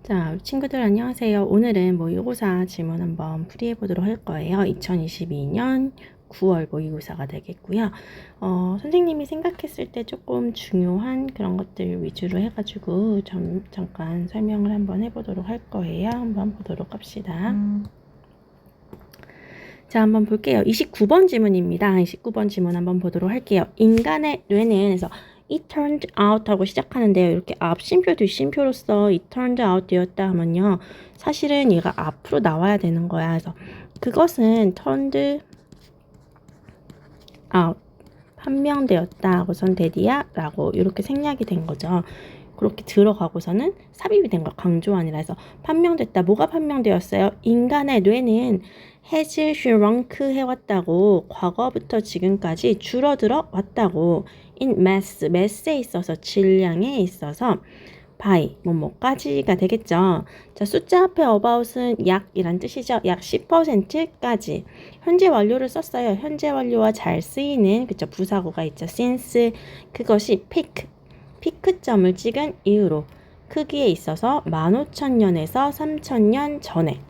자, 친구들 안녕하세요. 오늘은 모의고사 질문 한번 풀이해 보도록 할 거예요. 2022년 9월 모의고사가 되겠고요. 선생님이 생각했을 때 조금 중요한 그런 것들 위주로 해가지고 잠깐 설명을 한번 해보도록 할 거예요. 한번 보도록 합시다. 자, 한번 볼게요. 29번 지문입니다. 29번 지문 한번 보도록 할게요. 인간의 뇌는 그래서 it turned out 하고 시작하는데요. 이렇게 앞심표 뒷심표로서 it turned out 되었다 하면요. 사실은 얘가 앞으로 나와야 되는 거야. 그래서 그것은 turned out 판명되었다 하고선 데디야 라고 이렇게 생략이 된 거죠. 그렇게 들어가고서는 삽입이 된 거 강조안이라 해서 판명됐다. 뭐가 판명되었어요? 인간의 뇌는 has shrunk 해왔다고 과거부터 지금까지 줄어들어 왔다고 in mass에 있어서 질량에 있어서 by 뭐뭐까지가 되겠죠. 자, 숫자 앞에 about은 약이란 뜻이죠. 약 10%까지. 현재 완료를 썼어요. 현재 완료와 잘 쓰이는 그쵸 부사구가 있죠. since 그것이 피크점을 찍은 이후로 크기에 있어서 15,000년에서 3,000년 전에.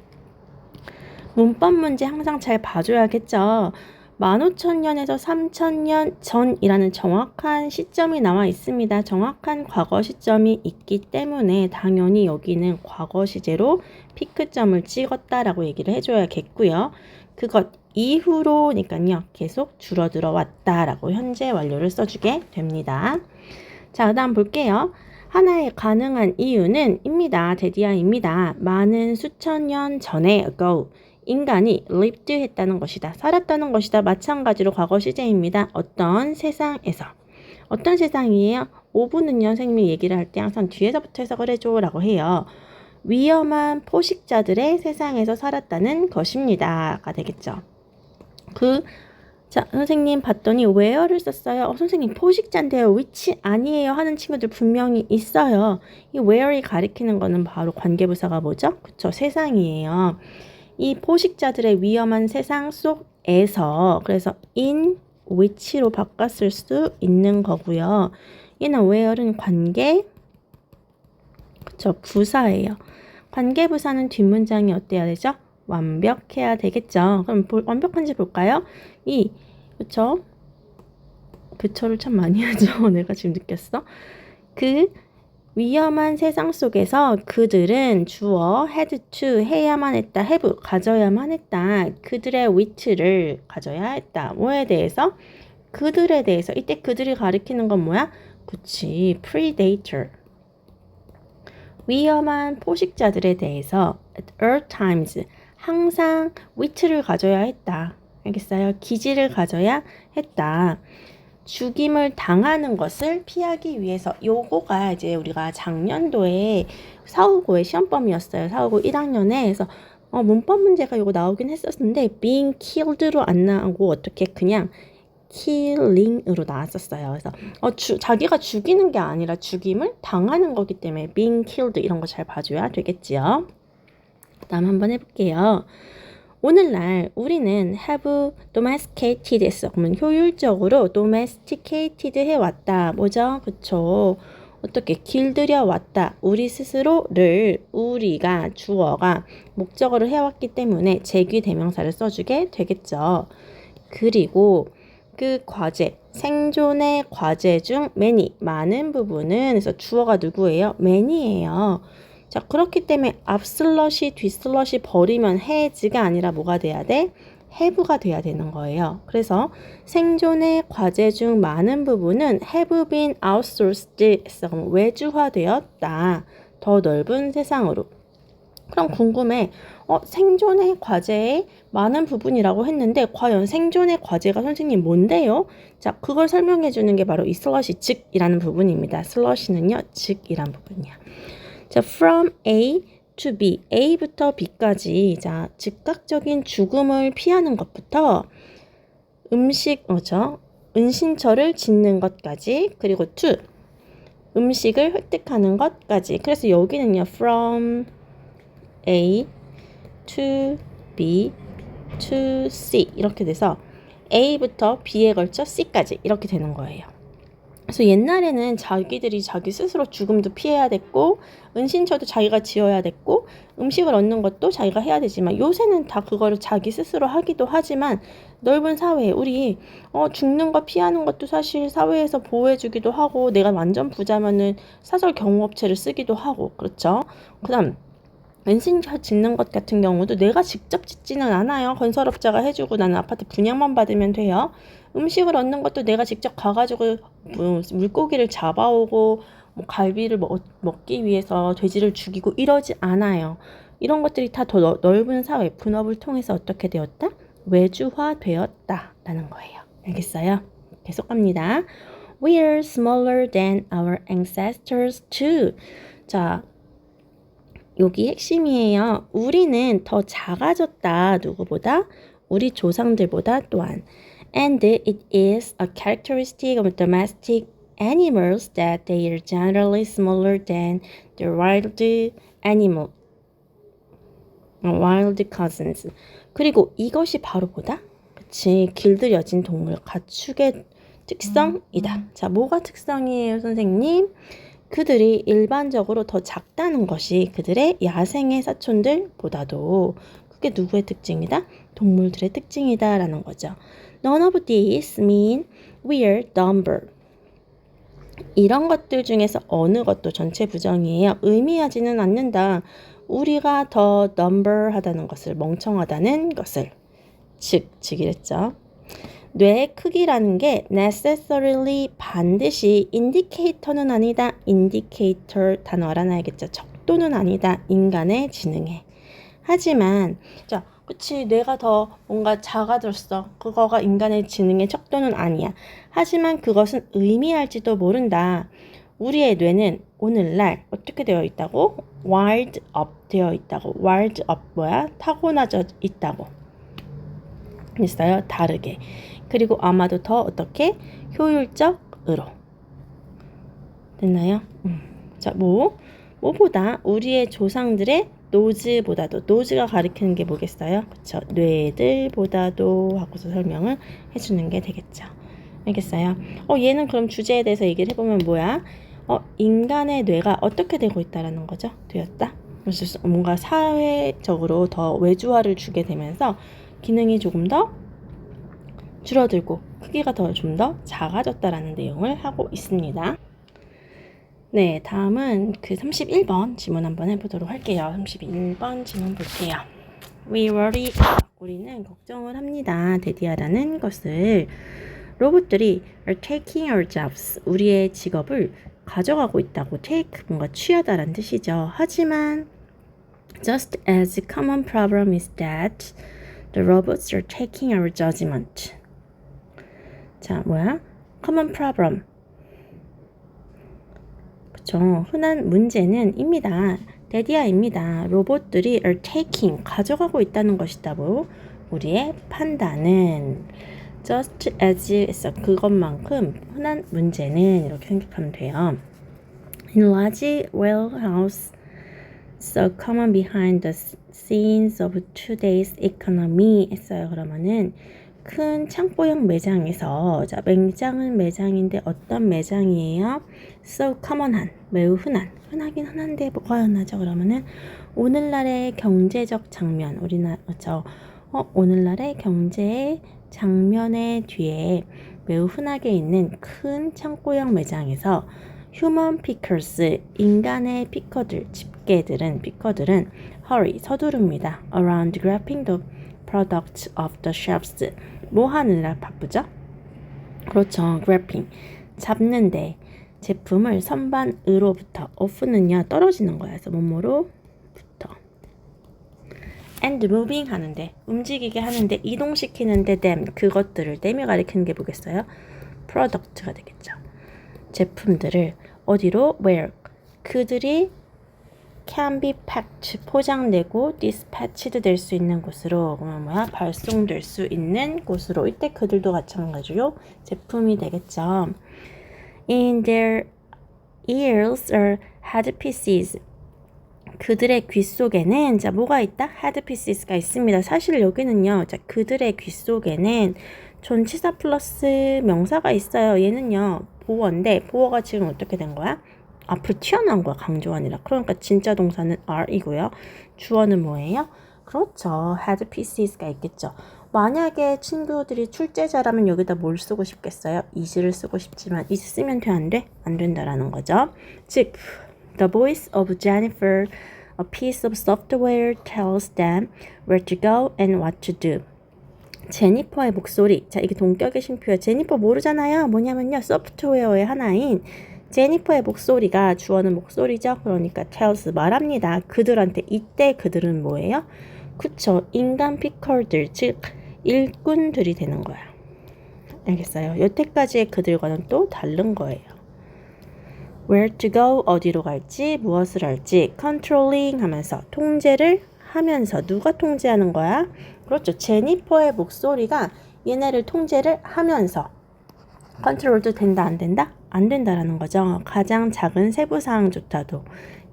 문법 문제 항상 잘 봐줘야겠죠. 15,000년에서 3,000년 전이라는 정확한 시점이 나와 있습니다. 정확한 과거 시점이 있기 때문에 당연히 여기는 과거 시제로 피크점을 찍었다라고 얘기를 해줘야겠고요. 그것 이후로니까요. 계속 줄어들어 왔다라고 현재 완료를 써주게 됩니다. 자, 그 다음 볼게요. 하나의 가능한 이유는 입니다. 데디아입니다. 많은 수천 년 전에 ago 인간이 lived 했다는 것이다. 살았다는 것이다. 마찬가지로 과거 시제입니다. 어떤 세상에서. 어떤 세상이에요? 5분은요. 선생님이 얘기를 할 때 항상 뒤에서부터 해석을 해줘 라고 해요. 위험한 포식자들의 세상에서 살았다는 것입니다가 되겠죠. 자, 선생님 봤더니 where를 썼어요. 선생님 포식자인데요. which 아니에요 하는 친구들 분명히 있어요. 이 where이 가리키는 거는 바로 관계부사가 뭐죠? 그쵸, 세상이에요. 이 포식자들의 위험한 세상 속에서 그래서 in which로 바꿨을 수 있는 거고요. 얘는 where는 관계 그쵸, 부사예요. 관계부사는 뒷문장이 어때야 되죠? 완벽해야 되겠죠. 그럼 완벽한지 볼까요? 그쵸?를 참 많이 하죠. 내가 지금 느꼈어. 그 위험한 세상 속에서 그들은 주어 had to 해야만 했다. have 가져야만 했다. 그들의 with를 가져야 했다. 뭐에 대해서? 그들에 대해서. 이때 그들이 가리키는 건 뭐야? 그치, predator. 위험한 포식자들에 대해서 at all times 항상 with를 가져야 했다. 알겠어요? 기지를 가져야 했다. 죽임을 당하는 것을 피하기 위해서 요거가 이제 우리가 작년도에 사후고의 시험범위였어요. 사후고 1학년에 그래서 문법 문제가 요거 나오긴 했었는데 being killed로 안 나오고 어떻게 그냥 killing으로 나왔었어요. 그래서 자기가 죽이는 게 아니라 죽임을 당하는 거기 때문에 being killed 이런 거 잘 봐줘야 되겠지요. 다음 한번 해볼게요. 오늘날 우리는 have domesticated 했어. 그러면 효율적으로 domesticated 해왔다. 뭐죠? 그쵸. 어떻게 길들여 왔다. 우리 스스로를 우리가 주어가 목적어로 해왔기 때문에 제귀 대명사를 써주게 되겠죠. 그리고 그 과제, 생존의 과제 중 many, 많은 부분은 그래서 주어가 누구예요? many예요. 자, 그렇기 때문에 앞슬러시 뒷슬러시 버리면 has가 아니라 뭐가 돼야 돼? have가 돼야 되는 거예요. 그래서 생존의 과제 중 많은 부분은 have been outsourced 했어. 그럼 외주화되었다. 더 넓은 세상으로. 그럼 궁금해. 생존의 과제의 많은 부분이라고 했는데 과연 생존의 과제가 선생님 뭔데요? 자, 그걸 설명해 주는 게 바로 이 슬러시 즉이라는 부분입니다. 슬러시는요, 즉이란 부분이야. 자, from A to B, A부터 B까지 자, 즉각적인 죽음을 피하는 것부터 은신처를 짓는 것까지 그리고 to 음식을 획득하는 것까지. 그래서 여기는요, from A to B to C 이렇게 돼서 A부터 B에 걸쳐 C까지 이렇게 되는 거예요. 그래서 옛날에는 자기들이 자기 스스로 죽음도 피해야 됐고 은신처도 자기가 지어야 됐고 음식을 얻는 것도 자기가 해야 되지만 요새는 다 그거를 자기 스스로 하기도 하지만 넓은 사회에 우리 죽는 거 피하는 것도 사실 사회에서 보호해주기도 하고 내가 완전 부자면은 사설 경호업체를 쓰기도 하고 그렇죠. 그다음 은신처 짓는 것 같은 경우도 내가 직접 짓지는 않아요. 건설업자가 해주고 나는 아파트 분양만 받으면 돼요. 음식을 얻는 것도 내가 직접 가가지고 물고기를 잡아오고 뭐 갈비를 먹기 위해서 돼지를 죽이고 이러지 않아요. 이런 것들이 다 더 넓은 사회, 분업을 통해서 어떻게 되었다? 외주화되었다라는 거예요. 알겠어요? 계속 갑니다. We are smaller than our ancestors too. 자, 여기 핵심이에요. 우리는 더 작아졌다. 누구보다? 우리 조상들보다 또한. And it is a characteristic of domestic animals that they are generally smaller than the wild cousins. 그리고 이것이 바로 뭐다? 그치, 길들여진 동물, 가축의 특성이다. 자, 뭐가 특성이에요, 선생님? 그들이 일반적으로 더 작다는 것이 그들의 야생의 사촌들보다도 그게 누구의 특징이다? 동물들의 특징이다 라는 거죠. None of these mean we are dumber. 이런 것들 중에서 어느 것도 전체 부정이에요. 의미하지는 않는다. 우리가 더 dumber하다는 것을, 멍청하다는 것을. 즉이랬죠. 뇌의 크기라는 게 necessarily 반드시 인디케이터는 아니다. 인디케이터 단어 알아놔야겠죠. 척도는 아니다. 인간의 지능에. 하지만 자, 그치, 뇌가 더 뭔가 작아졌어. 그거가 인간의 지능의 척도는 아니야. 하지만 그것은 의미할지도 모른다. 우리의 뇌는 오늘날 어떻게 되어 있다고? wired up 되어 있다고. wired up 뭐야? 타고나져 있다고. 있어요. 다르게. 그리고 아마도 더 어떻게? 효율적으로. 됐나요? 자, 뭐보다 우리의 조상들의 노즈보다도, 노즈가 가리키는 게 뭐겠어요? 그쵸? 뇌들보다도 하고서 설명을 해주는 게 되겠죠. 알겠어요? 얘는 그럼 주제에 대해서 얘기를 해보면 뭐야? 인간의 뇌가 어떻게 되고 있다라는 거죠? 되었다? 그래서 뭔가 사회적으로 더 외주화를 주게 되면서 기능이 조금 더 줄어들고 크기가 좀 더 작아졌다라는 내용을 하고 있습니다. 네, 다음은 그 31번 지문 한번 해보도록 할게요. 31번 지문 볼게요. We worry. 우리는 걱정을 합니다. 대디하라는 것을 로봇들이 are taking our jobs. 우리의 직업을 가져가고 있다고. take 뭔가 취하다라는 뜻이죠. 하지만 just as common problem is that the robots are taking our judgment. 자, 뭐야? common problem. 그쵸. 흔한 문제는 입니다. 데디아입니다. 로봇들이 are taking, 가져가고 있다는 것이다고. 우리의 판단은 just as 그것만큼 흔한 문제는 이렇게 생각하면 돼요. In large warehouse, so common behind the scenes of today's economy 했어요. 그러면은 큰 창고형 매장에서, 자, 매장은 매장인데 어떤 매장이에요? So common한, 매우 흔하긴 흔한데 뭐가 흔하죠? 그러면은 오늘날의 경제적 장면, 오늘날의 경제의 장면의 뒤에 매우 흔하게 있는 큰 창고형 매장에서 human pickers, 인간의 피커들은 hurry, 서두릅니다. around grabbing the products of the shelves. 뭐 하느라 바쁘죠? 그렇죠. grabbing, 잡는데 제품을 선반으로부터, off는요 떨어지는 거야. 그래서 뭐뭐로부터. and moving 하는데, 움직이게 하는데, 이동시키는데 them, 그것들을, them이 가리키는 게 뭐겠어요? product가 되겠죠. 제품들을 어디로? where, 그들이 can be packed, 포장되고 dispatched 될 수 있는 곳으로, 그러면 뭐야? 발송될 수 있는 곳으로. 이때 그들도 마찬가지로 제품이 되겠죠. In their ears are headpieces. 그들의 귀 속에는, 자, 뭐가 있다? headpieces가 있습니다. 사실 여기는요, 자, 그들의 귀 속에는 전치사 플러스 명사가 있어요. 얘는요, 보어인데 보어가 지금 어떻게 된 거야? 앞으로 튀어나온 거야, 강조가 아니라. 그러니까 진짜 동사는 are이고요. 주어는 뭐예요? 그렇죠. had PCs가 있겠죠. 만약에 친구들이 출제자라면 여기다 뭘 쓰고 싶겠어요? is를 쓰고 싶지만 is 쓰면 돼, 안 돼? 안 된다라는 거죠. 즉, the voice of Jennifer, a piece of software, tells them where to go and what to do. 제니퍼의 목소리. 자, 이게 동격의 쉼표예요. 제니퍼 모르잖아요. 뭐냐면요, 소프트웨어의 하나인 제니퍼의 목소리가, 주어는 목소리죠. 그러니까 tells 말합니다. 그들한테. 이때 그들은 뭐예요? 그쵸, 인간 피컬들, 즉 일꾼들이 되는 거야. 알겠어요? 여태까지의 그들과는 또 다른 거예요. where to go, 어디로 갈지, 무엇을 할지, controlling 하면서, 통제를 하면서. 누가 통제하는 거야? 그렇죠. 제니퍼의 목소리가 얘네를 통제를 하면서. 컨트롤도 된다, 안 된다? 안 된다라는 거죠. 가장 작은 세부사항조차도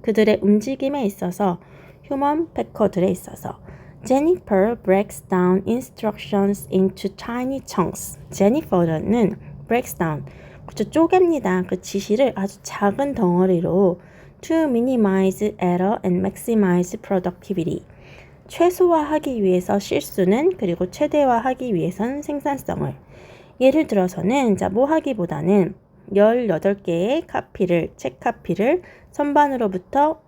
그들의 움직임에 있어서, 휴먼 패커들에 있어서. Jennifer breaks down instructions into tiny chunks. 제니퍼는 breaks down, 그렇죠, 쪼갭니다. 그 지시를 아주 작은 덩어리로 to minimize error and maximize productivity. 최소화하기 위해서 실수는, 그리고 최대화하기 위해선 생산성을. 예를 들어서는, 자, 뭐 하기보다는 18개의 카피를, 책 카피를 선반으로부터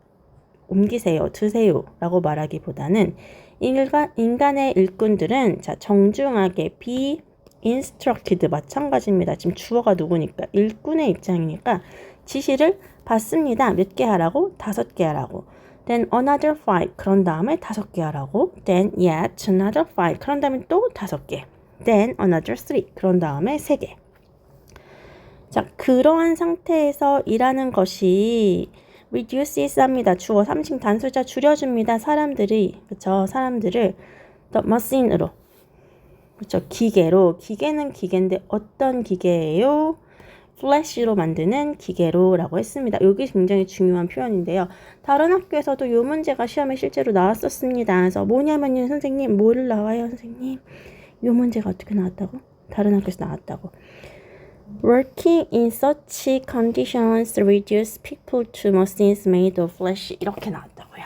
옮기세요, 드세요 라고 말하기보다는, 인간의 일꾼들은, 자, 정중하게 be instructed, 마찬가지입니다. 지금 주어가 누구니까? 일꾼의 입장이니까 지시를 받습니다. 몇 개 하라고? 5개 하라고. Then another 5, 그런 다음에 5개 하라고. Then yet another 5, 그런 다음에 또 5개. Then another 3, 그런 다음에 3개. 자, 그러한 상태에서 일하는 것이 reduces 합니다. 주어 3식 단수자 줄여줍니다. 사람들이, 그쵸, 사람들을 the machine으로, 그쵸, 기계로. 기계는 기계인데 어떤 기계예요? 플래시로 만드는 기계로 라고 했습니다. 여기 굉장히 중요한 표현인데요. 다른 학교에서도 이 문제가 시험에 실제로 나왔었습니다. 그래서 뭐냐면요, 선생님, 뭐를 나와요, 선생님? 이 문제가 어떻게 나왔다고? 다른 학교에서 나왔다고. Working in such conditions reduce people to machines made of flesh. 이렇게 나왔다고요.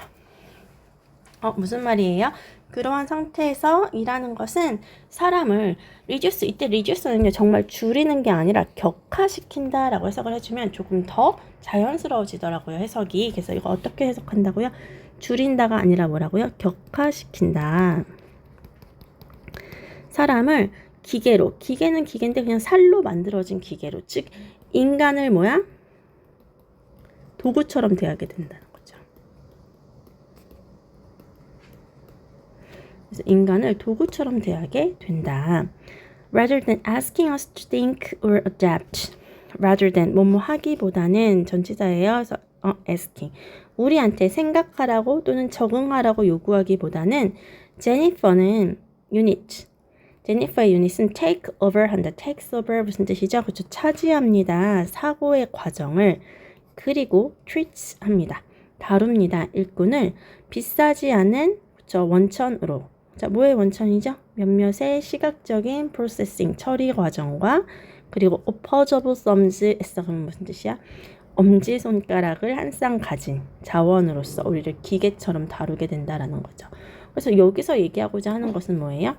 무슨 말이에요? 그러한 상태에서 일하는 것은 사람을 reduce, 이때 reduce는요, 정말 줄이는 게 아니라 격화시킨다 라고 해석을 해주면 조금 더 자연스러워지더라고요, 해석이. 그래서 이거 어떻게 해석한다고요? 줄인다가 아니라 뭐라고요? 격화시킨다. 사람을 기계로, 기계는 기계인데 그냥 살로 만들어진 기계로, 즉 인간을 뭐야? 도구처럼 대하게 된다는 거죠. 그래서 인간을 도구처럼 대하게 된다. Rather than asking us to think or adapt. Rather than, 뭐뭐 하기보다는 전치사예요. 그래서 asking, 우리한테 생각하라고 또는 적응하라고 요구하기보다는 제니퍼는 제니퍼의 유닛은 take over 한다. takes over 무슨 뜻이죠? 그렇죠. 차지합니다. 사고의 과정을. 그리고 treats 합니다. 다룹니다. 일꾼을 비싸지 않은, 그렇죠, 원천으로. 자, 뭐의 원천이죠? 몇몇의 시각적인 processing, 처리 과정과, 그리고 opposable thumbs, 그럼 무슨 뜻이야? 엄지손가락을 한 쌍 가진 자원으로서 우리를 기계처럼 다루게 된다라는 거죠. 그래서 여기서 얘기하고자 하는 것은 뭐예요?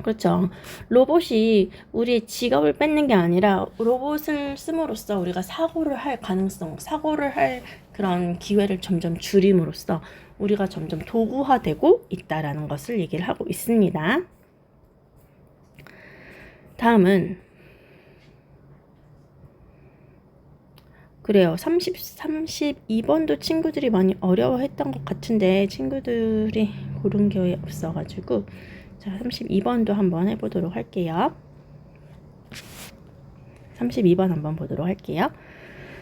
그렇죠. 로봇이 우리의 직업을 뺏는 게 아니라 로봇을 씀으로써 우리가 사고를 할 가능성, 사고를 할 그런 기회를 점점 줄임으로써 우리가 점점 도구화되고 있다라는 것을 얘기를 하고 있습니다. 다음은 그래요. 32번도 친구들이 많이 어려워했던 것 같은데 친구들이 고른 게 없어가지고, 자, 32번도 한번 해보도록 할게요. 32번 한번 보도록 할게요.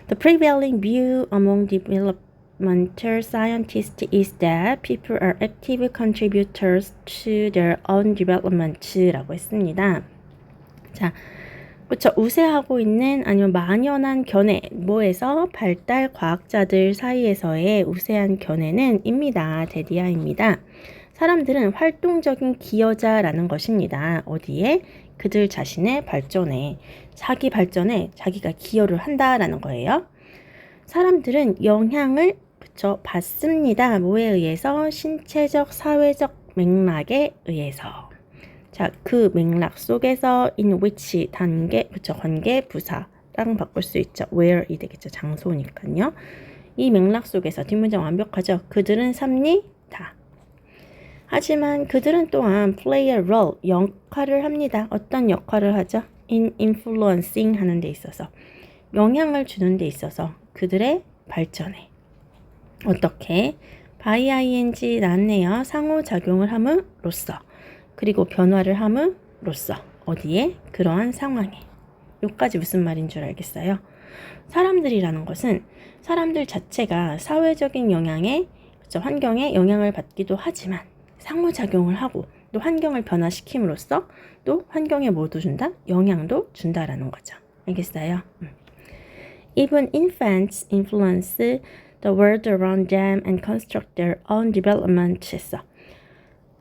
The prevailing view among developmental scientists is that people are active contributors to their own development라고 했습니다. 자, 그렇죠. 우세하고 있는, 아니면 만연한 견해, 뭐에서? 발달 과학자들 사이에서의 우세한 견해는 입니다. 데디아입니다. 사람들은 활동적인 기여자라는 것입니다. 어디에? 그들 자신의 발전에, 자기 발전에 자기가 기여를 한다라는 거예요. 사람들은 영향을 받습니다. 뭐에 의해서? 신체적, 사회적 맥락에 의해서. 자, 그 맥락 속에서 in which 단계, 관계, 부사랑 바꿀 수 있죠. where이 되겠죠. 장소니까요. 이 맥락 속에서 뒷문장 완벽하죠. 그들은 삽니다. 하지만 그들은 또한 play a role, 역할을 합니다. 어떤 역할을 하죠? in influencing 하는 데 있어서, 영향을 주는 데 있어서 그들의 발전에. 어떻게? by ing 나왔네요. 상호작용을 함으로써, 그리고 변화를 함으로써. 어디에? 그러한 상황에. 여기까지 무슨 말인 줄 알겠어요? 사람들이라는 것은 사람들 자체가 사회적인 영향에, 환경에 영향을 받기도 하지만 상호작용을 하고 또 환경을 변화시킴으로써 또 환경에 뭐도 준다? 영향도 준다라는 거죠. 알겠어요? Even infants influence the world around them and construct their own development 했어.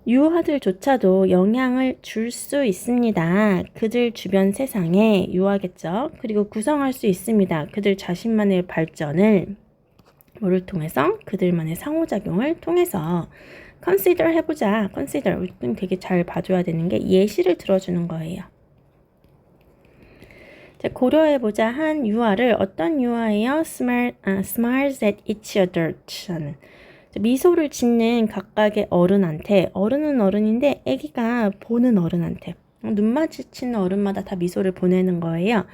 유아들조차도 영향을 줄 수 있습니다. 그들 주변 세상에 유아겠죠. 그리고 구성할 수 있습니다. 그들 자신만의 발전을 뭐를 통해서? 그들만의 상호작용을 통해서. consider 해보자. consider 되게 잘 봐줘야 되는 게 예시를 들어주는 거예요. 자, 고려해보자 한 유아를 어떤 유아예요? smiles at each other 하는 미소를 짓는 각각의 어른한테, 어른은 어른인데 아기가 보는 어른한테, 눈 마주치는 어른마다 다 미소를 보내는 거예요.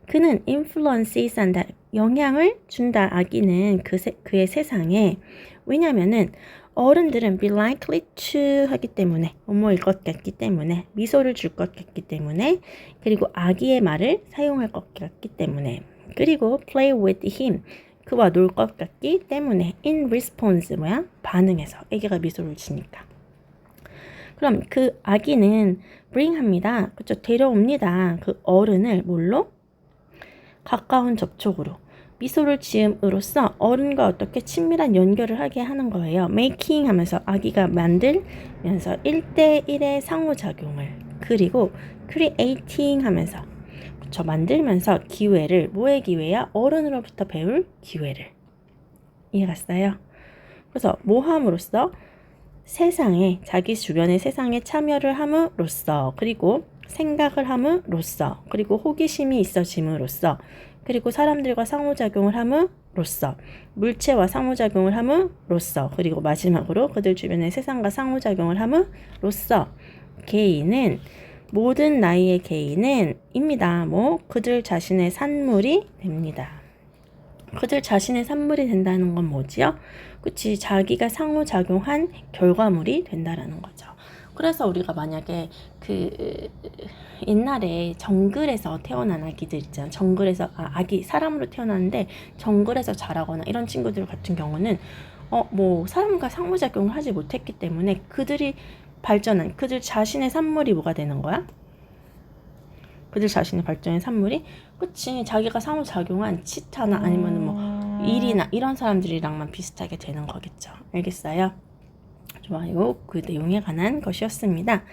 그는 influences 한다, 영향을 준다. 아기는 그의 세상에. 왜냐면은 어른들은 be likely to 하기 때문에, 뭐뭐일 것 같기 때문에, 미소를 줄 것 같기 때문에, 그리고 아기의 말을 사용할 것 같기 때문에, 그리고 play with him, 그와 놀 것 같기 때문에, in response 뭐야? 반응해서. 아기가 미소를 지니까. 그럼 그 아기는 bring 합니다. 그렇죠? 데려옵니다. 그 어른을 뭘로? 가까운 접촉으로. 미소를 지음으로써 어른과 어떻게 친밀한 연결을 하게 하는 거예요. making 하면서 아기가 만들면서 1대1의 상호작용을, 그리고 creating 하면서 만들면서 기회를, 뭐의 기회야? 어른으로부터 배울 기회를. 이해갔어요? 그래서 뭐 함으로써? 세상에, 자기 주변의 세상에 참여를 함으로써, 그리고 생각을 함으로써, 그리고 호기심이 있어짐으로써, 그리고 사람들과 상호작용을 함으로써, 물체와 상호작용을 함으로써, 그리고 마지막으로 그들 주변의 세상과 상호작용을 함으로써 개인은, 모든 나이의 개인은 입니다. 그들 자신의 산물이 됩니다. 그들 자신의 산물이 된다는 건 뭐지요? 그치, 자기가 상호작용한 결과물이 된다라는 거죠. 그래서 우리가 만약에 옛날에 정글에서 태어난 아기들 있잖아. 정글에서 아기 사람으로 태어났는데 정글에서 자라거나 이런 친구들 같은 경우는 사람과 상호작용을 하지 못했기 때문에 그들이 발전한 그들 자신의 산물이 뭐가 되는 거야? 그들 자신의 발전의 산물이, 그치, 자기가 상호작용한 치타나 아니면 일이나 이런 사람들이랑만 비슷하게 되는 거겠죠. 알겠어요? 좋아요. 그 내용에 관한 것이었습니다.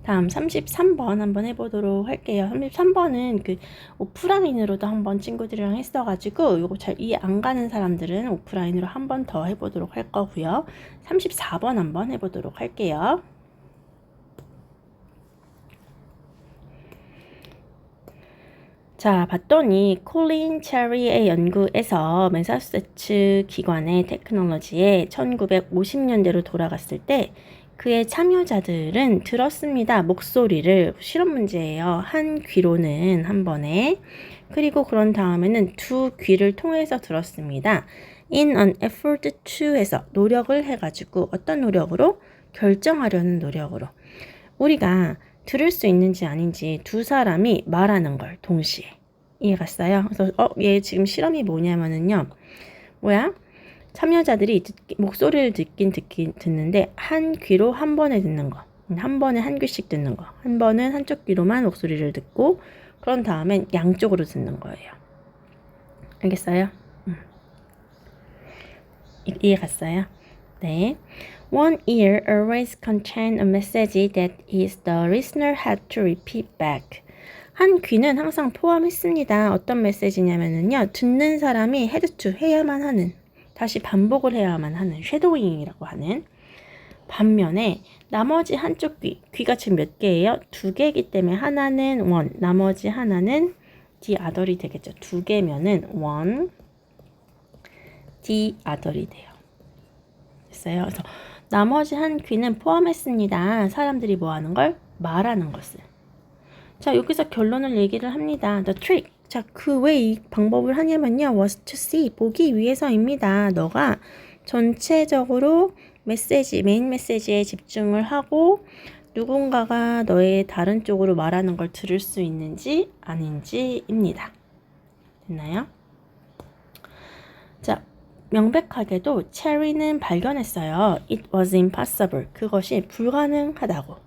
다음 33번 한번 해보도록 할게요. 33번은 오프라인으로도 한번 친구들이랑 했어가지고 이거 잘 이해 안 가는 사람들은 오프라인으로 한 번 더 해보도록 할 거고요. 34번 한번 해보도록 할게요. 자, 봤더니 콜린 체리의 연구에서 매사추세츠 기관의 테크놀로지에 1950년대로 돌아갔을 때 그의 참여자들은 들었습니다. 목소리를. 실험 문제예요. 한 귀로는 한 번에, 그리고 그런 다음에는 두 귀를 통해서 들었습니다. In an effort to 해서 노력을 해가지고, 어떤 노력으로? 결정하려는 노력으로. 우리가 들을 수 있는지 아닌지 두 사람이 말하는 걸 동시에. 이해갔어요? 그래서 얘 지금 실험이 뭐냐면은요. 참여자들이 목소리를 듣는데 한 귀로 한 번에 듣는 거. 한 번에 한 귀씩 듣는 거. 한 번은 한쪽 귀로만 목소리를 듣고 그런 다음엔 양쪽으로 듣는 거예요. 알겠어요? 이해갔어요? 네. One ear always contained a message that the listener had to repeat back. 한 귀는 항상 포함했습니다. 어떤 메시지냐면요. 듣는 사람이 had to 해야만 하는, 다시 반복을 해야만 하는 쉐도잉이라고 하는. 반면에 나머지 한쪽 귀가 지금 몇 개예요? 2개이기 때문에 하나는 one, 나머지 하나는 the other이 되겠죠. 2개면은 one, the other이 돼요. 됐어요. 그래서 나머지 한 귀는 포함했습니다. 사람들이 뭐 하는 걸? 말하는 것을. 자, 여기서 결론을 얘기를 합니다. The trick. 자, 그 왜 이 방법을 하냐면요. was to see. 보기 위해서입니다. 너가 전체적으로 메인 메시지에 집중을 하고 누군가가 너의 다른 쪽으로 말하는 걸 들을 수 있는지 아닌지입니다. 됐나요? 자, 명백하게도 체리는 발견했어요. It was impossible. 그것이 불가능하다고.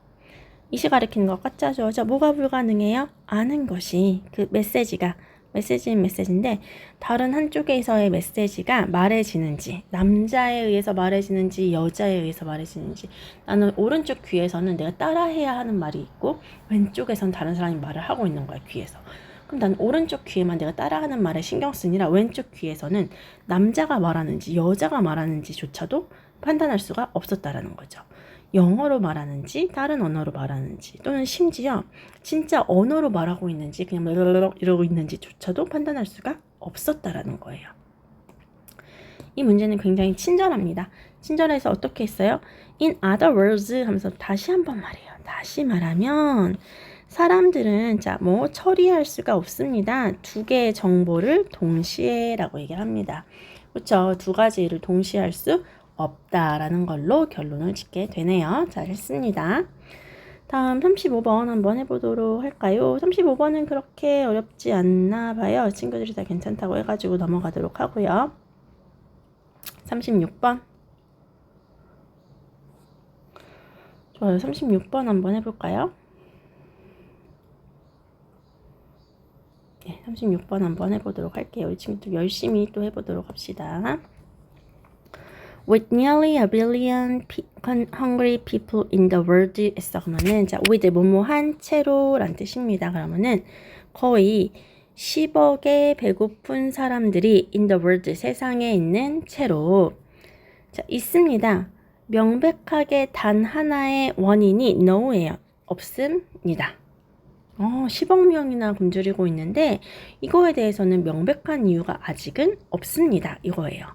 이시 가리키는 것 같죠? 자, 뭐가 불가능해요? 아는 것이. 그 메시지가 메시지는 메시지인데 다른 한쪽에서의 메시지가 말해지는지, 남자에 의해서 말해지는지 여자에 의해서 말해지는지. 나는 오른쪽 귀에서는 내가 따라해야 하는 말이 있고 왼쪽에선 다른 사람이 말을 하고 있는 거야, 귀에서. 그럼 난 오른쪽 귀에만 내가 따라하는 말에 신경 쓰니라 왼쪽 귀에서는 남자가 말하는지 여자가 말하는지조차도 판단할 수가 없었다라는 거죠. 영어로 말하는지 다른 언어로 말하는지 또는 심지어 진짜 언어로 말하고 있는지 그냥 이러고 있는지조차도 판단할 수가 없었다라는 거예요. 이 문제는 굉장히 친절합니다. 친절해서 어떻게 했어요? In other words 하면서 다시 한번 말해요. 다시 말하면 사람들은 뭐 처리할 수가 없습니다. 2개의 정보를 동시에 라고 얘기를 합니다. 그렇죠? 2가지를 동시에 할 수 없다라는 걸로 결론을 짓게 되네요. 잘했습니다. 다음 35번 한번 해보도록 할까요? 35번은 그렇게 어렵지 않나 봐요. 친구들이 다 괜찮다고 해가지고 넘어가도록 하고요. 36번. 좋아요. 36번 한번 해볼까요? 네, 36번 한번 해보도록 할게요. 우리 친구들 열심히 또 해보도록 합시다. With nearly a billion hungry people in the world 했어. 그러면은 자, with 뭐뭐한 채로 란 뜻입니다. 그러면은 거의 10억의 배고픈 사람들이 in the world 세상에 있는 채로 자, 있습니다. 명백하게 단 하나의 원인이 no예요. 없습니다. 10억 명이나 굶주리고 있는데 이거에 대해서는 명백한 이유가 아직은 없습니다. 이거예요.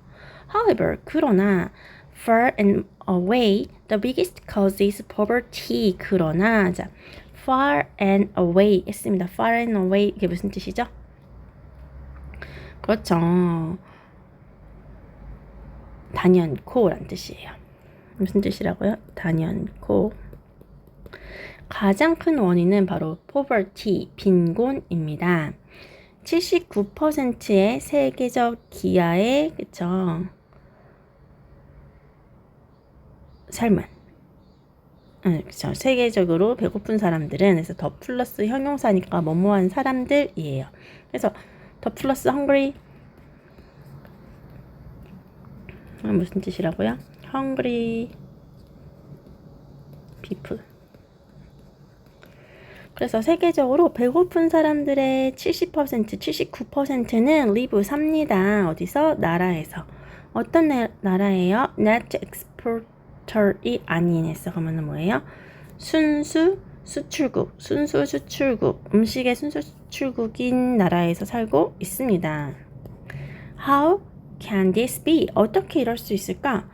However, 그러나 far and away the biggest cause is poverty. 그러나 자, far and away 했습니다. far and away 이게 무슨 뜻이죠? 그렇죠. 단연코란 뜻이에요. 무슨 뜻이라고요? 단연코. 가장 큰 원인은 바로 poverty, 빈곤입니다. 79%의 세계적 기아의 그쵸? 삶은 그쵸? 세계적으로 배고픈 사람들은 그래서 더 플러스 형용사니까 뭐뭐한 사람들이에요. 그래서 더 플러스 hungry 무슨 뜻이라고요? hungry people. 그래서 세계적으로 배고픈 사람들의 70%, 79%는 live 삽니다. 어디서? 나라에서. 어떤 나라예요? net exporter이 아닌 했어. 그러면 뭐예요? 순수 수출국, 음식의 순수 수출국인 나라에서 살고 있습니다. How can this be? 어떻게 이럴 수 있을까?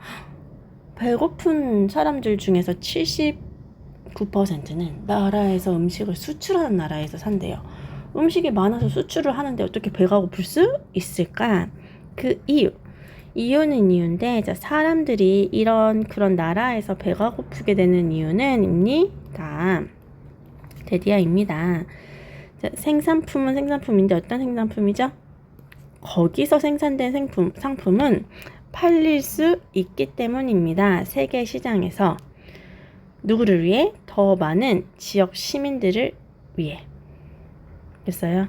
배고픈 사람들 중에서 9%는 나라에서 음식을 수출하는 나라에서 산대요. 음식이 많아서 수출을 하는데 어떻게 배가 고플 수 있을까? 그 이유는 이유인데 자, 사람들이 그런 나라에서 배가 고프게 되는 이유는입니다. 데디아입니다. 자, 생산품은 생산품인데 어떤 생산품이죠? 거기서 생산된 상품은 팔릴 수 있기 때문입니다. 세계 시장에서. 누구를 위해? 더 많은 지역 시민들을 위해. 됐어요?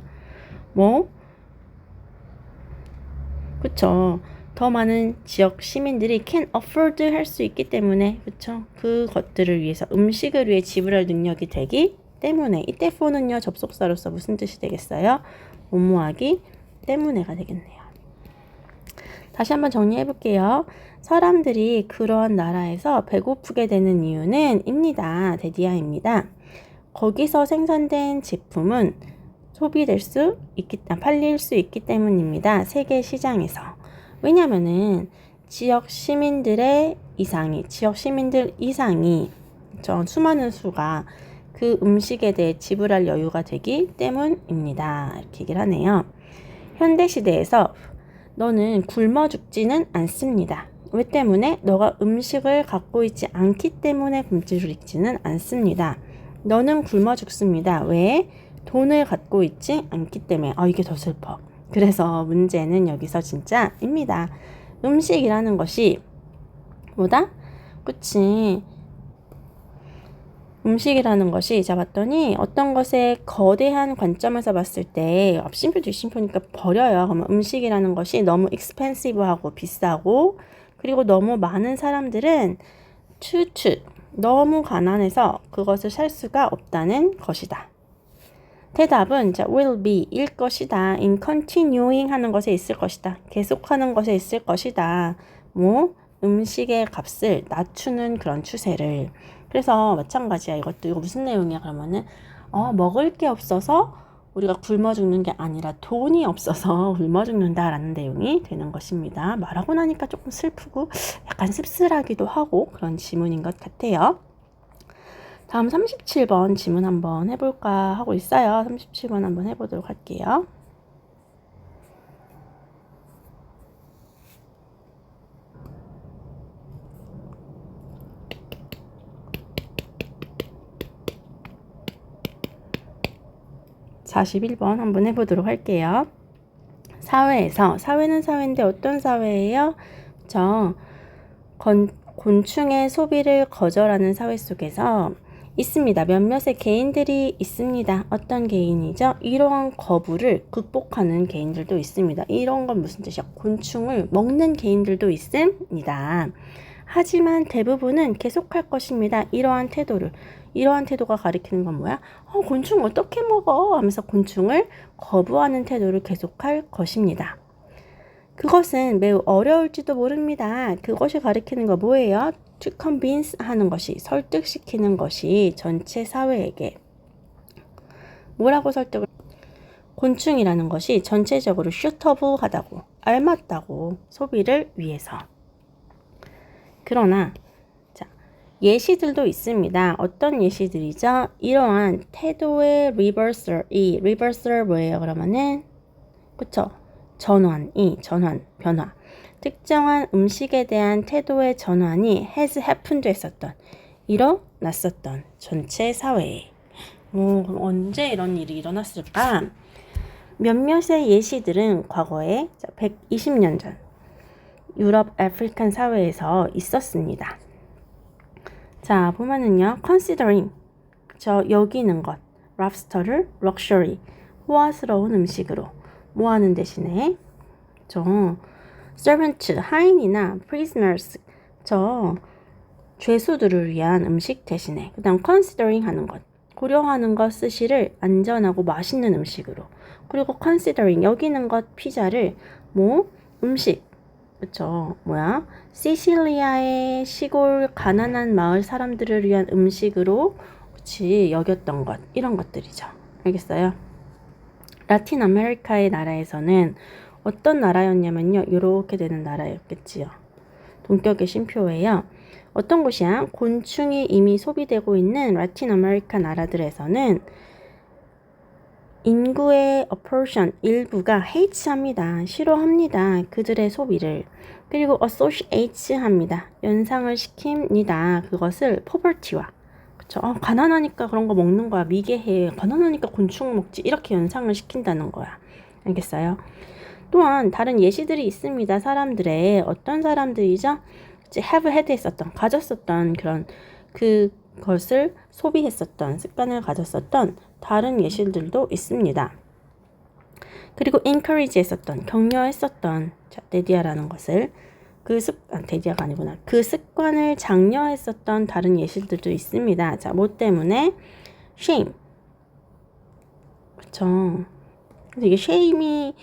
그쵸. 더 많은 지역 시민들이 can afford 할 수 있기 때문에, 그쵸. 그것들을 위해서, 음식을 위해 지불할 능력이 되기 때문에. 이때 for는요, 접속사로서 무슨 뜻이 되겠어요? 뭐뭐하기 때문에가 되겠네요. 다시 한번 정리해 볼게요. 사람들이 그런 나라에서 배고프게 되는 이유는 입니다. 데디아입니다. 거기서 생산된 제품은 팔릴 수 있기 때문입니다. 세계 시장에서. 왜냐면은 지역 시민들 이상이 저 수많은 수가 그 음식에 대해 지불할 여유가 되기 때문입니다. 이렇게 얘기를 하네요. 현대시대에서 너는 굶어 죽지는 않습니다. 왜 때문에? 너가 음식을 갖고 있지 않기 때문에 굶어 죽지는 않습니다. 너는 굶어 죽습니다. 왜? 돈을 갖고 있지 않기 때문에. 이게 더 슬퍼. 그래서 문제는 여기서 진짜입니다. 음식이라는 것이 뭐다? 그치? 음식이라는 것이 봤더니 어떤 것에 거대한 관점에서 봤을 때 앞심표 뒷심표니까 버려요. 그러면 음식이라는 것이 너무 expensive하고 비싸고 그리고 너무 많은 사람들은 너무 가난해서 그것을 살 수가 없다는 것이다. 대답은 will be 일 것이다. in continuing 하는 것에 있을 것이다. 계속하는 것에 있을 것이다. 음식의 값을 낮추는 그런 추세를. 그래서 마찬가지야. 이거 무슨 내용이야? 그러면은 먹을 게 없어서 우리가 굶어 죽는 게 아니라 돈이 없어서 굶어 죽는다라는 내용이 되는 것입니다. 말하고 나니까 조금 슬프고 약간 씁쓸하기도 하고 그런 지문인 것 같아요. 다음 37번 지문 한번 해볼까 하고 있어요. 37번 한번 해보도록 할게요. (41번) 한번 해보도록 할게요. 사회는 사회인데 어떤 사회예요? 곤충의 소비를 거절하는 사회 속에서 있습니다. 몇몇의 개인들이 있습니다. 어떤 개인이죠? 이러한 거부를 극복하는 개인들도 있습니다. 이런 건 무슨 뜻이야? 곤충을 먹는 개인들도 있습니다. 하지만 대부분은 계속할 것입니다. 이러한 태도가 가리키는 건 뭐야? 곤충 어떻게 먹어? 하면서 곤충을 거부하는 태도를 계속할 것입니다. 그것은 매우 어려울지도 모릅니다. 그것이 가리키는 거 뭐예요? To convince 하는 것이, 설득시키는 것이 전체 사회에게 뭐라고 설득을? 곤충이라는 것이 전체적으로 suitable 하다고, 알맞다고, 소비를 위해서. 그러나 예시들도 있습니다. 어떤 예시들이죠? 이러한 태도의 reversal 뭐예요? 그러면은 그쵸? 전환, 변화. 특정한 음식에 대한 태도의 전환이 has happened 했었던, 일어났었던 전체 사회에. 그럼 언제 이런 일이 일어났을까? 몇몇의 예시들은 과거에 120년 전 유럽 아프리칸 사회에서 있었습니다. 보면은요, considering, 여기는 것, lobster를 luxury, 호화스러운 음식으로, 하는 대신에, servant, 하인이나 prisoners, 죄수들을 위한 음식 대신에, 그 다음 considering 하는 것, 고려하는 것 쓰시를 안전하고 맛있는 음식으로, 그리고 considering, 여기는 것 피자를, 음식, 시실리아의 시골 가난한 마을 사람들을 위한 음식으로 여겼던 것, 이런 것들이죠. 알겠어요? 라틴 아메리카의 나라에서는 어떤 나라였냐면요, 이렇게 되는 나라였겠지요. 동격의 쉼표예요. 어떤 곳이야? 곤충이 이미 소비되고 있는 라틴 아메리카 나라들에서는 인구의 proportion, 일부가 hate합니다. 싫어합니다. 그들의 소비를. 그리고 associate 합니다. 연상을 시킵니다. 그것을 poverty와. 가난하니까 그런 거 먹는 거야. 미개해. 가난하니까 곤충 먹지. 이렇게 연상을 시킨다는 거야. 알겠어요? 또한 다른 예시들이 있습니다. 사람들의 어떤 사람들이죠? have had 했었던, 가졌었던 그런 그것을 소비했었던, 습관을 가졌었던 다른 예시들도 있습니다. 그리고 encourage 했었던, 격려했었던, 데디아라는 것을 데디아가 아니구나. 그 습관을 장려했었던 다른 예시들도 있습니다. 뭐 때문에? shame, 그쵸. 그래서 이게 shame이,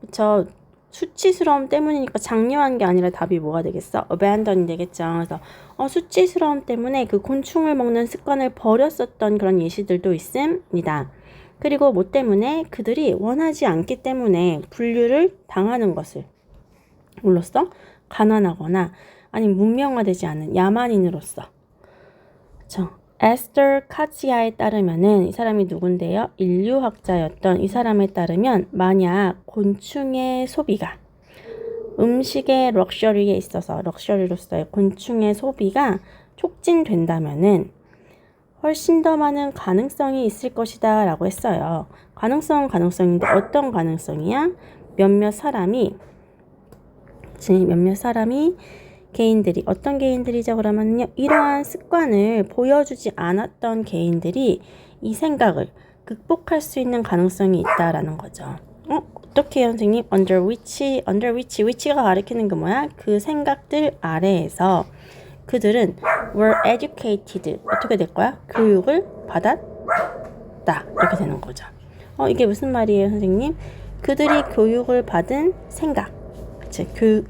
그쵸. 수치스러움 때문이니까 장려한 게 아니라 답이 뭐가 되겠어? abandon이 되겠죠. 그래서 수치스러움 때문에 그 곤충을 먹는 습관을 버렸었던 그런 예시들도 있습니다. 그리고 뭐 때문에 그들이 원하지 않기 때문에 분류를 당하는 것을 물로써 가난하거나 아니면 문명화되지 않은 야만인으로서. 그쵸. 에스터 카치아에 따르면은 이 사람이 누군데요? 인류학자였던 이 사람에 따르면 만약 곤충의 소비가 음식의 럭셔리에 있어서 럭셔리로서의 곤충의 소비가 촉진된다면은 훨씬 더 많은 가능성이 있을 것이다 라고 했어요. 가능성인데 어떤 가능성이야? 몇몇 사람이 개인들이 어떤 개인들이죠? 그러면요 이러한 습관을 보여주지 않았던 개인들이 이 생각을 극복할 수 있는 가능성이 있다라는 거죠. 어떻게 해요, 선생님? under which가 가리키는 게 뭐야? 그 생각들 아래에서 그들은 were educated 어떻게 될 거야? 교육을 받았다 이렇게 되는 거죠. 이게 무슨 말이에요, 선생님? 그들이 교육을 받은 생각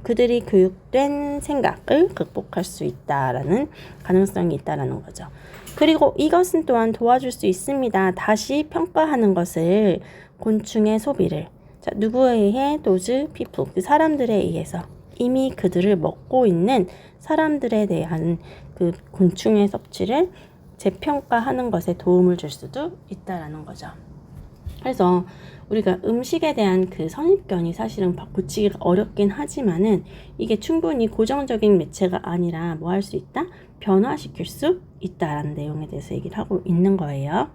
그들이 교육된 생각을 극복할 수 있다라는 가능성이 있다라는 거죠. 그리고 이것은 또한 도와줄 수 있습니다. 다시 평가하는 것을 곤충의 소비를 누구에 의해? those people 그 사람들에 의해서 이미 그들을 먹고 있는 사람들에 대한 그 곤충의 섭취를 재평가하는 것에 도움을 줄 수도 있다라는 거죠. 그래서 우리가 음식에 대한 그 선입견이 사실은 고치기가 어렵긴 하지만은 이게 충분히 고정적인 매체가 아니라 뭐 할 수 있다? 변화시킬 수 있다라는 내용에 대해서 얘기를 하고 있는 거예요.